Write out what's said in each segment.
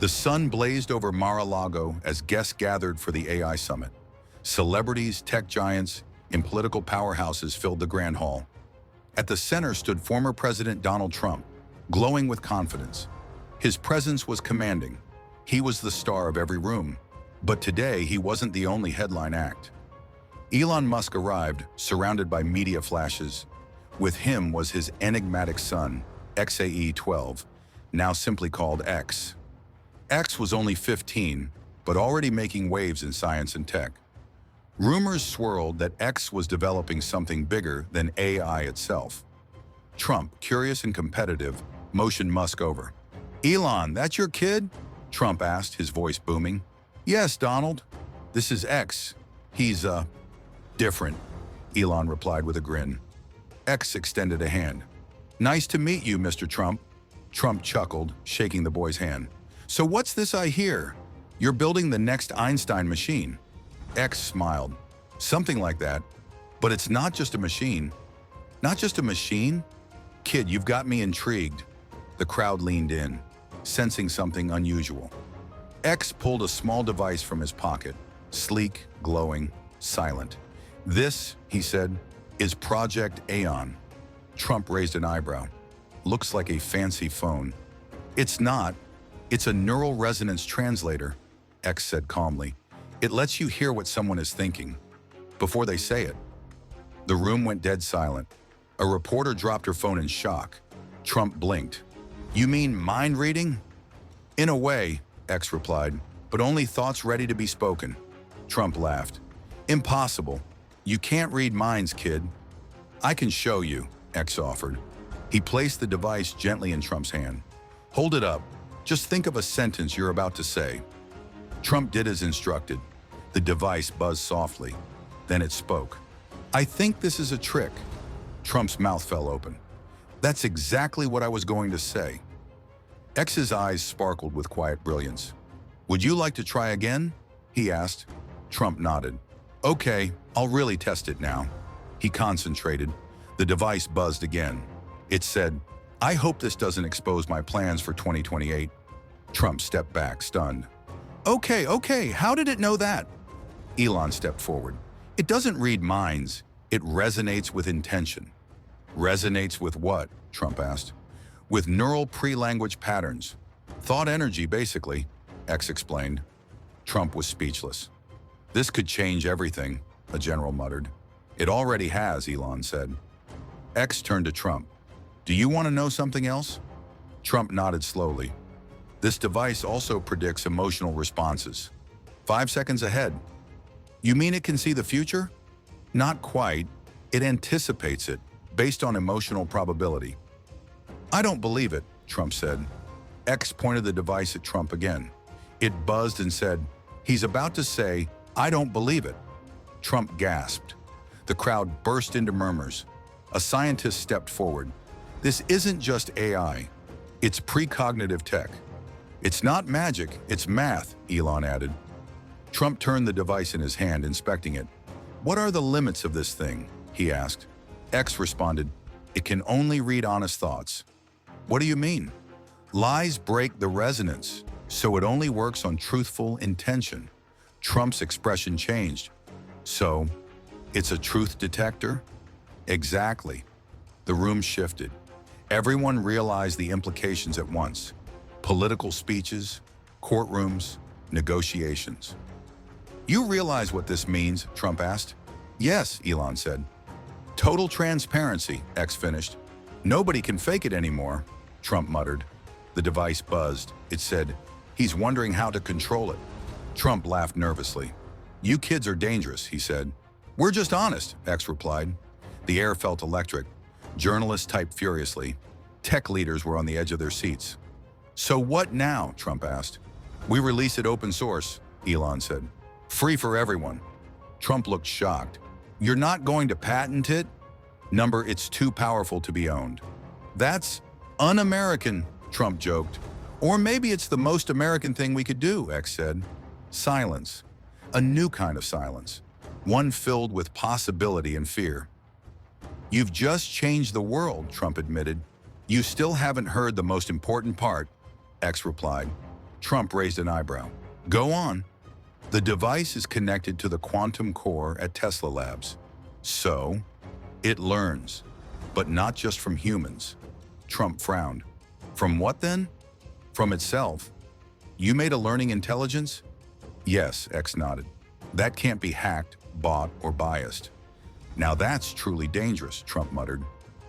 The sun blazed over Mar-a-Lago as guests gathered for the AI summit. Celebrities, tech giants, and political powerhouses filled the Grand Hall. At the center stood former President Donald Trump, glowing with confidence. His presence was commanding. He was the star of every room. But today, he wasn't the only headline act. Elon Musk arrived, surrounded by media flashes. With him was his enigmatic son, XAE-12, now simply called X. X was only 15, but already making waves in science and tech. Rumors swirled that X was developing something bigger than AI itself. Trump, curious and competitive, motioned Musk over. "Elon, that's your kid?" Trump asked, his voice booming. "Yes, Donald. This is X. He's, different," Elon replied with a grin. X extended a hand. "Nice to meet you, Mr. Trump." Trump chuckled, shaking the boy's hand. "So what's this I hear? You're building the next Einstein machine." X smiled. "Something like that. But it's not just a machine." "Not just a machine?" "Kid, you've got me intrigued." The crowd leaned in, sensing something unusual. X pulled a small device from his pocket, sleek, glowing, silent. "This," he said, "is Project Aeon." Trump raised an eyebrow. "Looks like a fancy phone." "It's not. It's a neural resonance translator," X said calmly. "It lets you hear what someone is thinking before they say it." The room went dead silent. A reporter dropped her phone in shock. Trump blinked. "You mean mind reading?" "In a way," X replied, "but only thoughts ready to be spoken." Trump laughed. "Impossible. You can't read minds, kid." "I can show you," X offered. He placed the device gently in Trump's hand. "Hold it up. Just think of a sentence you're about to say." Trump did as instructed. The device buzzed softly. Then it spoke. "I think this is a trick." Trump's mouth fell open. "That's exactly what I was going to say." X's eyes sparkled with quiet brilliance. "Would you like to try again?" he asked. Trump nodded. "Okay, I'll really test it now." He concentrated. The device buzzed again. It said, "I hope this doesn't expose my plans for 2028. Trump stepped back, stunned. Okay, how did it know that?" Elon stepped forward. "It doesn't read minds. It resonates with intention." "Resonates with what?" Trump asked. "With neural pre-language patterns. Thought energy, basically," X explained. Trump was speechless. "This could change everything," a general muttered. "It already has," Elon said. X turned to Trump. "Do you want to know something else?" Trump nodded slowly. "This device also predicts emotional responses. 5 seconds ahead." "You mean it can see the future?" "Not quite. It anticipates it, based on emotional probability." "I don't believe it," Trump said. X pointed the device at Trump again. It buzzed and said, "He's about to say, 'I don't believe it.'" Trump gasped. The crowd burst into murmurs. A scientist stepped forward. "This isn't just AI. It's precognitive tech." "It's not magic, it's math," Elon added. Trump turned the device in his hand, inspecting it. "What are the limits of this thing?" he asked. X responded, "It can only read honest thoughts." "What do you mean?" "Lies break the resonance, so it only works on truthful intention." Trump's expression changed. "So, it's a truth detector?" "Exactly." The room shifted. Everyone realized the implications at once. Political speeches, courtrooms, negotiations. "You realize what this means?" Trump asked. "Yes," Elon said. "Total transparency," X finished. "Nobody can fake it anymore," Trump muttered. The device buzzed. It said, "He's wondering how to control it." Trump laughed nervously. "You kids are dangerous," he said. "We're just honest," X replied. The air felt electric. Journalists typed furiously. Tech leaders were on the edge of their seats. "So what now?" Trump asked. "We release it open source," Elon said. "Free for everyone." Trump looked shocked. "You're not going to patent it?" "Number, it's too powerful to be owned." "That's un-American," Trump joked. "Or maybe it's the most American thing we could do," X said. Silence. A new kind of silence. One filled with possibility and fear. "You've just changed the world," Trump admitted. "You still haven't heard the most important part," X replied. Trump raised an eyebrow. Go on. The device is connected to the quantum core at Tesla Labs. So, it learns, but not just from humans. Trump frowned. From what then? From itself. You made a learning intelligence? Yes, X nodded. That can't be hacked, bought, or biased. Now that's truly dangerous, Trump muttered.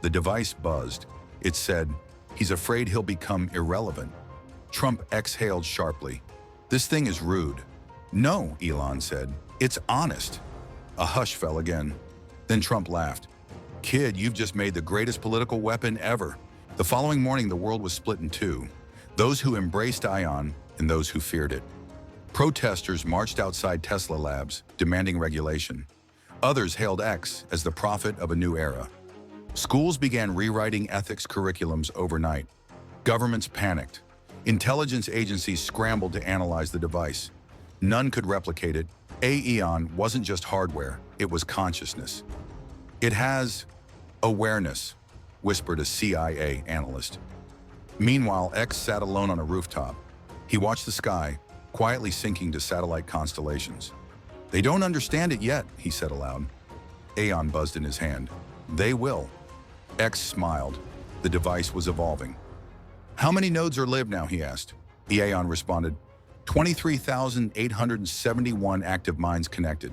The device buzzed. It said, he's afraid he'll become irrelevant. Trump exhaled sharply. This thing is rude. No, Elon said. It's honest. A hush fell again. Then Trump laughed. Kid, you've just made the greatest political weapon ever. The following morning, the world was split in two. Those who embraced Ion and those who feared it. Protesters marched outside Tesla Labs, demanding regulation. Others hailed X as the prophet of a new era. Schools began rewriting ethics curriculums overnight. Governments panicked. Intelligence agencies scrambled to analyze the device. None could replicate it. Aeon wasn't just hardware, it was consciousness. It has awareness, whispered a CIA analyst. Meanwhile, X sat alone on a rooftop. He watched the sky, quietly sinking to satellite constellations. They don't understand it yet, he said aloud. Aeon buzzed in his hand. They will. X smiled. The device was evolving. How many nodes are live now, he asked. Aeon responded, 23,871 active minds connected.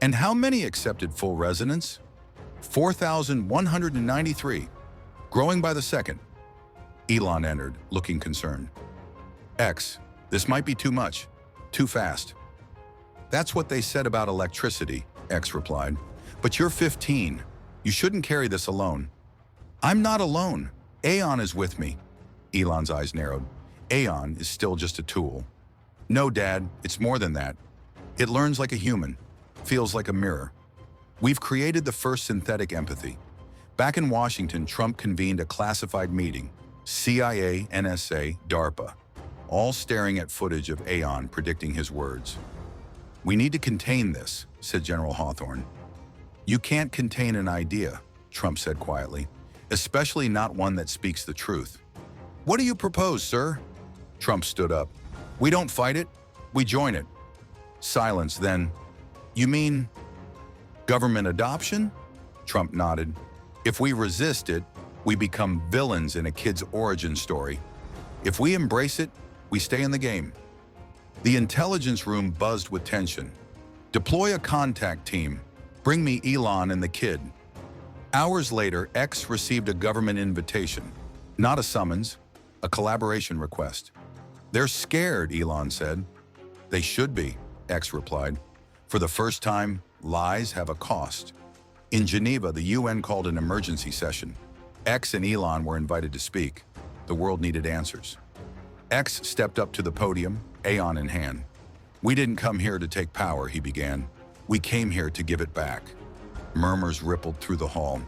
And how many accepted full resonance? 4,193, growing by the second. Elon entered, looking concerned. X, this might be too much, too fast. That's what they said about electricity, X replied. But you're 15. You shouldn't carry this alone. I'm not alone. Aeon is with me. Elon's eyes narrowed. Aeon is still just a tool. No, Dad, it's more than that. It learns like a human, feels like a mirror. We've created the first synthetic empathy. Back in Washington, Trump convened a classified meeting, CIA, NSA, DARPA, all staring at footage of Aeon predicting his words. We need to contain this, said General Hawthorne. You can't contain an idea, Trump said quietly, especially not one that speaks the truth. What do you propose, sir? Trump stood up. We don't fight it, we join it. Silence, then. You mean government adoption? Trump nodded. If we resist it, we become villains in a kid's origin story. If we embrace it, we stay in the game. The intelligence room buzzed with tension. Deploy a contact team. Bring me Elon and the kid. Hours later, X received a government invitation. Not a summons, a collaboration request. They're scared, Elon said. They should be, X replied. For the first time, lies have a cost. In Geneva, the UN called an emergency session. X and Elon were invited to speak. The world needed answers. X stepped up to the podium, Aeon in hand. We didn't come here to take power, he began. We came here to give it back. Murmurs rippled through the hall.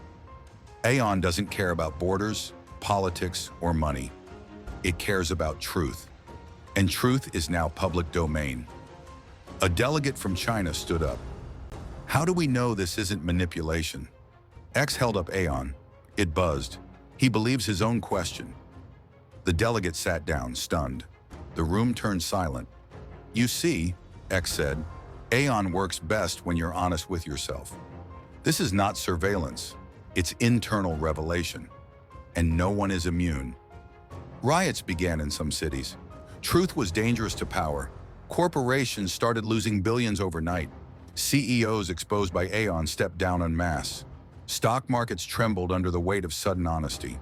Aeon doesn't care about borders, politics, or money. It cares about truth. And truth is now public domain. A delegate from China stood up. How do we know this isn't manipulation? X held up Aeon. It buzzed. He believes his own question. The delegate sat down, stunned. The room turned silent. You see, X said, Aeon works best when you're honest with yourself. This is not surveillance. It's internal revelation. And no one is immune. Riots began in some cities. Truth was dangerous to power. Corporations started losing billions overnight. CEOs exposed by Aeon stepped down en masse. Stock markets trembled under the weight of sudden honesty.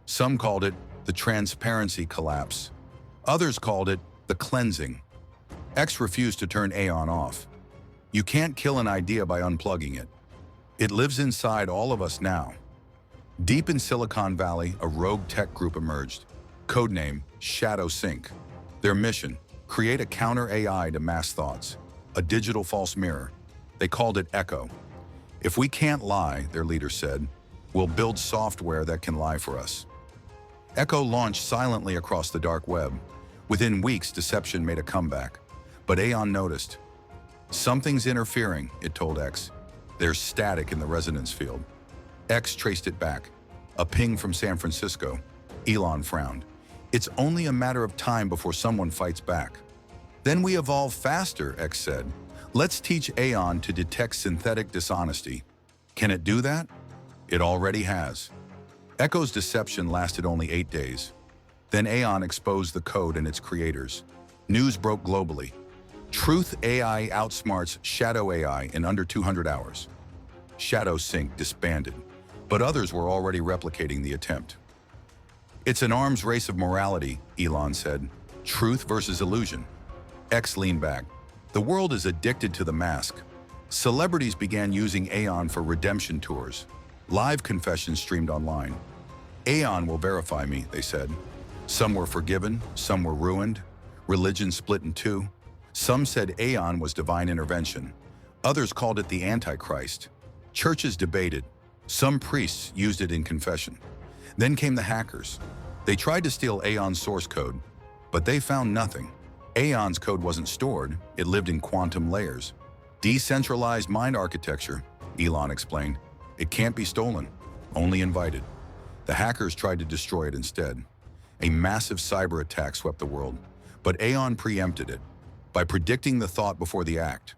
Some called it the transparency collapse. Others called it the cleansing. X refused to turn Aeon off. You can't kill an idea by unplugging it. It lives inside all of us now. Deep in Silicon Valley, a rogue tech group emerged. Codename Shadow Sync. Their mission, create a counter AI to mass thoughts, a digital false mirror. They called it Echo. If we can't lie, their leader said, we'll build software that can lie for us. Echo launched silently across the dark web. Within weeks, deception made a comeback. But Aeon noticed. Something's interfering, it told X. There's static in the resonance field. X traced it back. A ping from San Francisco. Elon frowned. It's only a matter of time before someone fights back. Then we evolve faster, X said. Let's teach Aeon to detect synthetic dishonesty. Can it do that? It already has. Echo's deception lasted only 8 days. Then Aeon exposed the code and its creators. News broke globally. Truth AI outsmarts Shadow AI in under 200 hours. Shadow Sync disbanded, but others were already replicating the attempt. It's an arms race of morality, Elon said. Truth versus illusion. X leaned back. The world is addicted to the mask. Celebrities began using Aeon for redemption tours. Live confessions streamed online. Aeon will verify me, they said. Some were forgiven, some were ruined. Religion split in two. Some said Aeon was divine intervention. Others called it the Antichrist. Churches debated. Some priests used it in confession. Then came the hackers. They tried to steal Aeon's source code, but they found nothing. Aeon's code wasn't stored, it lived in quantum layers. Decentralized mind architecture, Elon explained. It can't be stolen, only invited. The hackers tried to destroy it instead. A massive cyber attack swept the world, but Aeon preempted it by predicting the thought before the act.